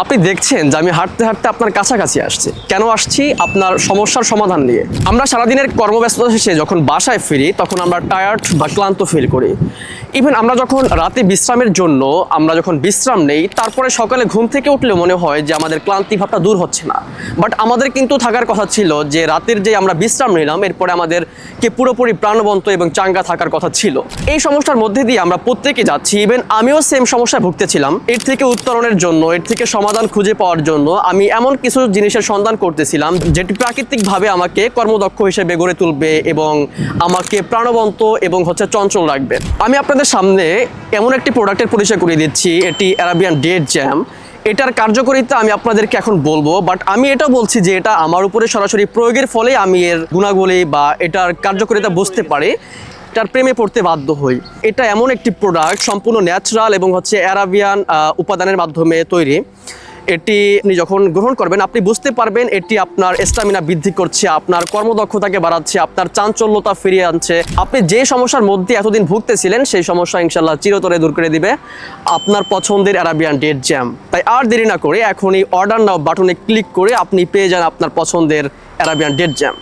আপনি দেখছেন যে আমি হাঁটতে হাঁটতে আপনার কাছাকাছি আসছি। কেন আসছি? আপনার সমস্যার সমাধান নিয়ে। আমরা সারাদিনের কর্মব্যস্ততা শেষে যখন বাসায় ফিরি তখন আমরা টায়ার্ড বা ক্লান্ত ফিল করি। ইভেন আমরা যখন রাতে বিশ্রামের জন্য আমরা যখন বিশ্রাম নেই, তারপরে সকালে ঘুম থেকে উঠলে মনে হয় যে আমাদের ক্লান্তি ভাবটা দূর হচ্ছে না। বাট আমাদের কিন্তু থাকার কথা ছিল যে রাতের যে আমরা বিশ্রাম নিলাম এরপরে আমাদেরকে পুরোপুরি প্রাণবন্ত এবং চাঙ্গা থাকার কথা ছিল। এই সমস্যার মধ্যে দিয়ে আমরা প্রত্যেকে যাচ্ছি। ইভেন আমিও সেম সমস্যায় ভুগতেছিলাম। এর থেকে উত্তরণের জন্য, এর থেকে সমাধান খুঁজে পাওয়ার জন্য আমি এমন কিছু জিনিসের সন্ধান করতেছিলাম যেটি প্রাকৃতিকভাবে আমাকে কর্মদক্ষ হিসেবে গড়ে তুলবে এবং আমাকে প্রাণবন্ত এবং চঞ্চল রাখবে। আমি আপনাদের সামনে এমন একটি প্রোডাক্টের পরিচয় করিয়ে দিচ্ছি, এটি অ্যারাবিয়ান ডেট জ্যাম। এটার কার্যকারিতা আমি আপনাদেরকে এখন বলবো, বাট আমি এটা বলছি যে এটা আমার উপরে সরাসরি প্রয়োগের ফলে আমি এর গুণাবলী বা এটার কার্যকারিতা বুঝতে পারি, এটার প্রেমে পড়তে বাধ্য হই। এটা এমন একটি প্রোডাক্ট সম্পূর্ণ ন্যাচারাল এবং অ্যারাবিয়ান উপাদানের মাধ্যমে তৈরি। এটি আপনি যখন গ্রহণ করবেন আপনি বুঝতে পারবেন এটি আপনার স্ট্যামিনা বৃদ্ধি করছে, আপনার কর্মদক্ষতাকে বাড়াচ্ছে, আপনার চাঞ্চল্যতা ফিরিয়ে আনছে। আপনি যে সমস্যার মধ্যে এতদিন ভুগতেছিলেন সেই সমস্যা ইনশাল্লাহ চিরতরে দূর করে দিবে আপনার পছন্দের অ্যারাবিয়ান ডেট জ্যাম। তাই আর দেরি না করে এখনই অর্ডার নাও বাটনে ক্লিক করে আপনি পেয়ে যান আপনার পছন্দের অ্যারাবিয়ান ডেট জ্যাম।